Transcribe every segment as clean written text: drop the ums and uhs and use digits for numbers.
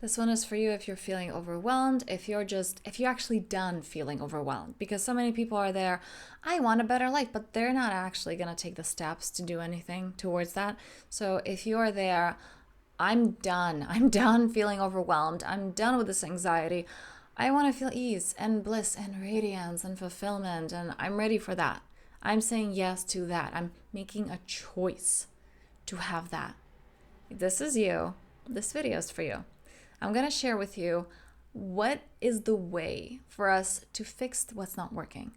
This one is for you if you're feeling overwhelmed, if you're actually done feeling overwhelmed. Because so many people are there, I want a better life, but they're not actually going to take the steps to do anything towards that. So if you're there, I'm done. I'm done feeling overwhelmed. I'm done with this anxiety. I want to feel ease and bliss and radiance and fulfillment, and I'm ready for that. I'm saying yes to that. I'm making a choice to have that. If this is you, this video is for you. I'm going to share with you what is the way for us to fix what's not working.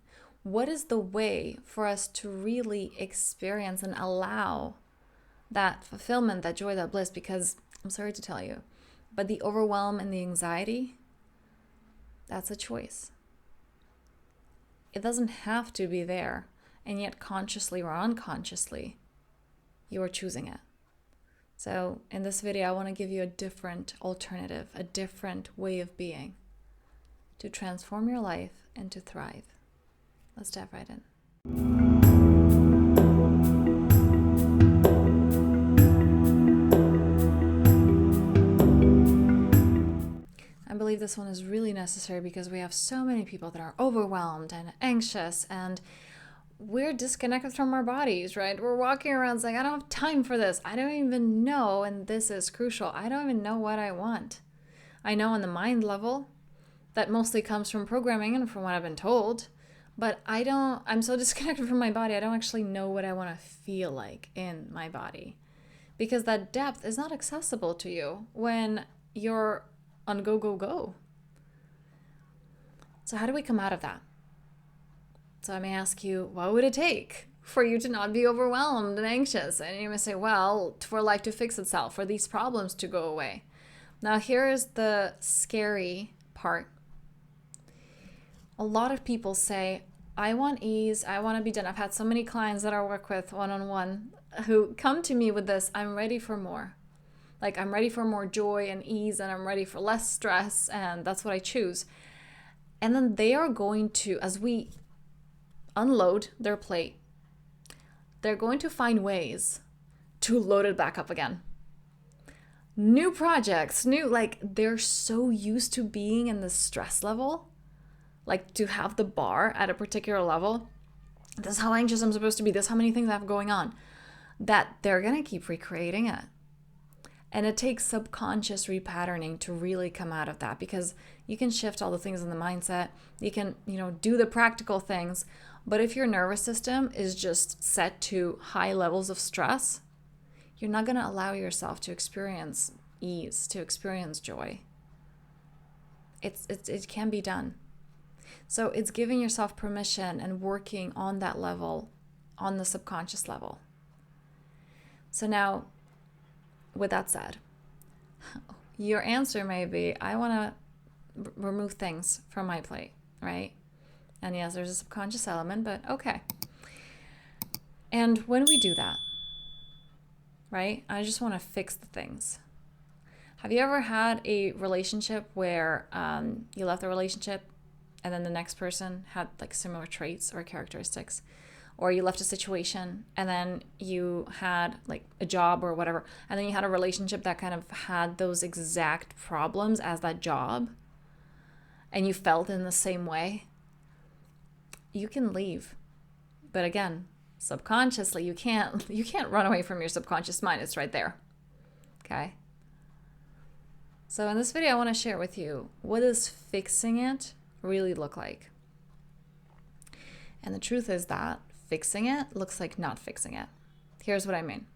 What is the way for us to really experience and allow that fulfillment, that joy, that bliss? Because I'm sorry to tell you, but the overwhelm and the anxiety, that's a choice. It doesn't have to be there, and yet consciously or unconsciously, you are choosing it. So in this video, I want to give you a different alternative, a different way of being to transform your life and to thrive. Let's dive right in. I believe this one is really necessary because we have so many people that are overwhelmed and anxious, and we're disconnected from our bodies, right? We're walking around saying, I don't have time for this. I don't even know, and this is crucial, I don't even know what I want. I know on the mind level that mostly comes from programming and from what I've been told, but I'm so disconnected from my body, I don't actually know what I want to feel like in my body. Because that depth is not accessible to you when you're on go, go, go. So how do we come out of that? So I may ask you, what would it take for you to not be overwhelmed and anxious? And you may say, well, for life to fix itself, for these problems to go away. Now, here is the scary part. A lot of people say, I want ease, I want to be done. I've had so many clients that I work with one-on-one who come to me with this, I'm ready for more. Like, I'm ready for more joy and ease, and I'm ready for less stress, and that's what I choose. And then they are going to, as we unload their plate, they're going to find ways to load it back up again. New projects, they're so used to being in the stress level, like to have the bar at a particular level. This is how anxious I'm supposed to be. This is how many things I have going on, that they're going to keep recreating it. And it takes subconscious repatterning to really come out of that, because you can shift all the things in the mindset. You can, do the practical things. But if your nervous system is just set to high levels of stress, you're not going to allow yourself to experience ease, to experience joy. It can be done. So it's giving yourself permission and working on that level, on the subconscious level. So now, with that said, your answer may be, I want to remove things from my plate, right? And yes, there's a subconscious element, but okay. And when we do that, right, I just want to fix the things. Have you ever had a relationship where you left the relationship and then the next person had like similar traits or characteristics? Or you left a situation and then you had like a job or whatever, and then you had a relationship that kind of had those exact problems as that job, and you felt in the same way? You can leave. But again, subconsciously, you can't run away from your subconscious mind. It's right there. Okay? So in this video, I want to share with you, what does fixing it really look like? And the truth is that fixing it looks like not fixing it. Here's what I mean.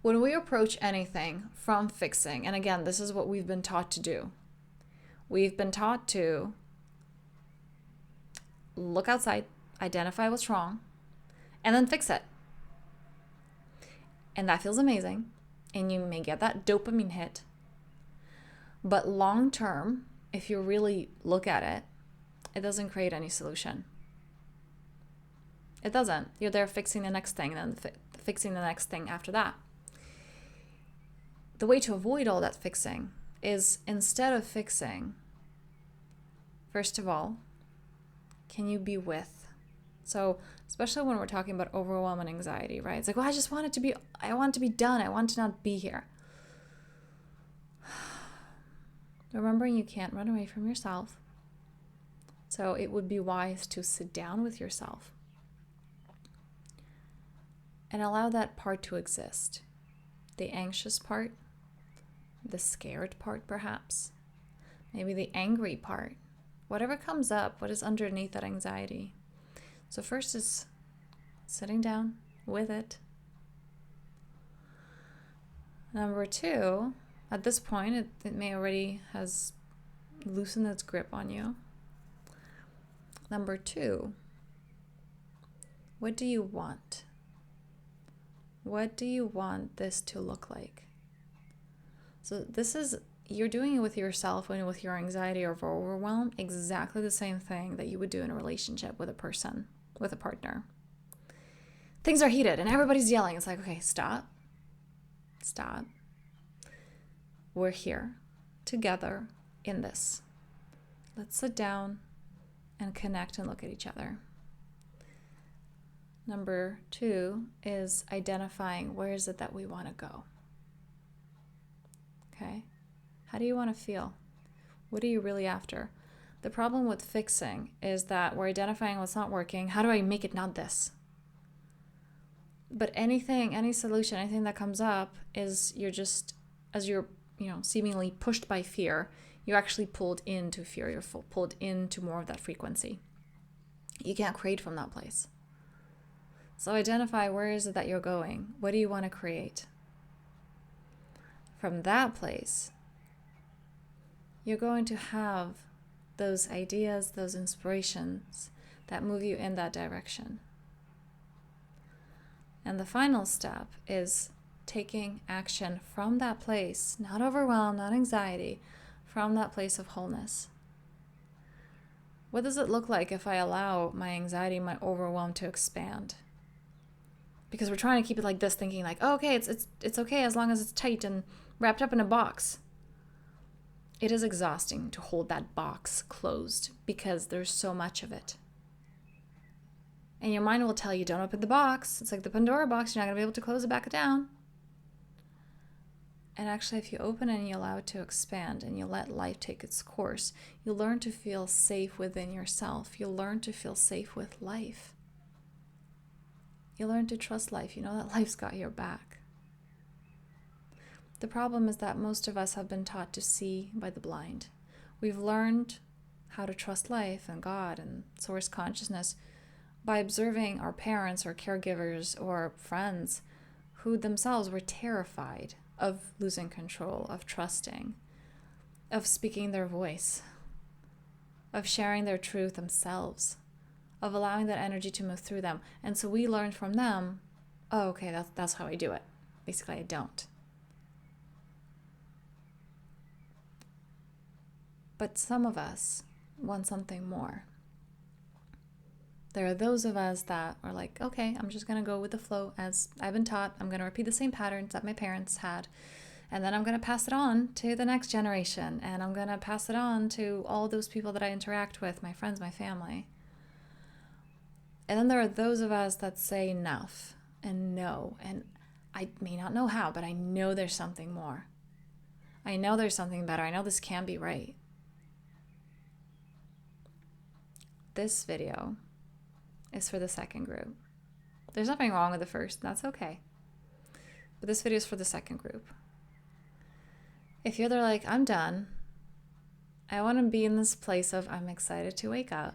When we approach anything from fixing, and again, this is what we've been taught to do. We've been taught to look outside, identify what's wrong, and then fix it. And that feels amazing, and you may get that dopamine hit. But long term, if you really look at it, it doesn't create any solution. It doesn't. You're there fixing the next thing, and then fixing the next thing after that. The way to avoid all that fixing is, instead of fixing, first of all, can you be with? So especially when we're talking about overwhelm and anxiety, right? It's like, well, I want it to be done. I want to not be here. remembering you can't run away from yourself. So it would be wise to sit down with yourself and allow that part to exist. The anxious part, the scared part perhaps, maybe the angry part, whatever comes up, what is underneath that anxiety. So first is sitting down with it. Number 2, at this point, it may already has loosened its grip on you. Number 2, what do you want? What do you want this to look like? So this is, you're doing it with yourself and with your anxiety or overwhelm, exactly the same thing that you would do in a relationship with a person, with a partner. Things are heated and everybody's yelling. It's like, okay, stop. We're here together in this. Let's sit down and connect and look at each other. Number 2 is identifying where is it that we want to go. Okay? How do you want to feel? What are you really after? The problem with fixing is that we're identifying what's not working. How do I make it not this? But anything, any solution, anything that comes up is you're just, as you're, seemingly pushed by fear, you're actually pulled into fear. You're pulled into more of that frequency. You can't create from that place. So identify where is it that you're going? What do you want to create? From that place, you're going to have those ideas, those inspirations that move you in that direction. And the final step is taking action from that place, not overwhelm, not anxiety, from that place of wholeness. What does it look like if I allow my anxiety, my overwhelm to expand? Because we're trying to keep it like this, thinking like, oh, okay, it's okay as long as it's tight and wrapped up in a box. It is exhausting to hold that box closed because there's so much of it. And your mind will tell you, don't open the box. It's like the Pandora box. You're not going to be able to close it back down. And actually, if you open it and you allow it to expand and you let life take its course, you'll learn to feel safe within yourself. You'll learn to feel safe with life. You'll learn to trust life. You know that life's got your back. The problem is that most of us have been taught to see by the blind. We've learned how to trust life and God and source consciousness by observing our parents or caregivers or friends who themselves were terrified of losing control, of trusting, of speaking their voice, of sharing their truth themselves, of allowing that energy to move through them. And so we learned from them, oh, okay, that's how I do it. Basically, I don't. But some of us want something more. There are those of us that are like, okay, I'm just going to go with the flow as I've been taught. I'm going to repeat the same patterns that my parents had. And then I'm going to pass it on to the next generation. And I'm going to pass it on to all those people that I interact with, my friends, my family. And then there are those of us that say enough and no. And I may not know how, but I know there's something more. I know there's something better. I know this can be right. This video is for the second group. There's nothing wrong with the first, that's okay. But this video is for the second group. If you're there like, I'm done, I want to be in this place of I'm excited to wake up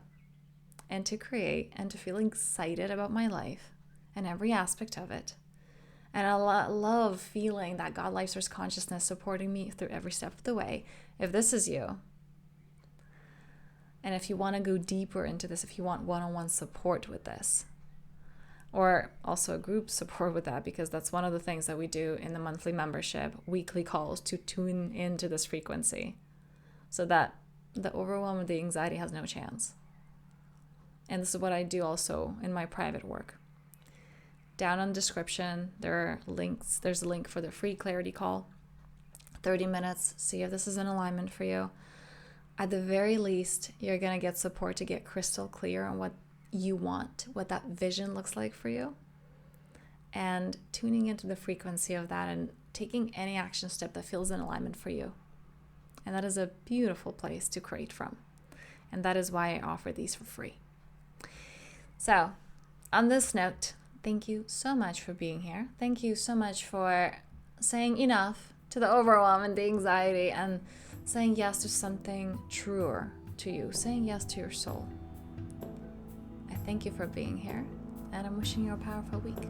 and to create and to feel excited about my life and every aspect of it. And I love feeling that God Life Source Consciousness supporting me through every step of the way. If this is you, and if you want to go deeper into this, if you want one-on-one support with this, or also a group support with that, because that's one of the things that we do in the monthly membership, weekly calls to tune into this frequency so that the overwhelm of the anxiety has no chance. And this is what I do also in my private work. Down in the description, there are links. There's a link for the free clarity call, 30 minutes. See if this is in alignment for you. At the very least, you're going to get support to get crystal clear on what you want, what that vision looks like for you, and tuning into the frequency of that and taking any action step that feels in alignment for you. And that is a beautiful place to create from. And that is why I offer these for free. So, on this note, thank you so much for being here. Thank you so much for saying enough to the overwhelm and the anxiety and saying yes to something truer to you, saying yes to your soul. I thank you for being here, and I'm wishing you a powerful week.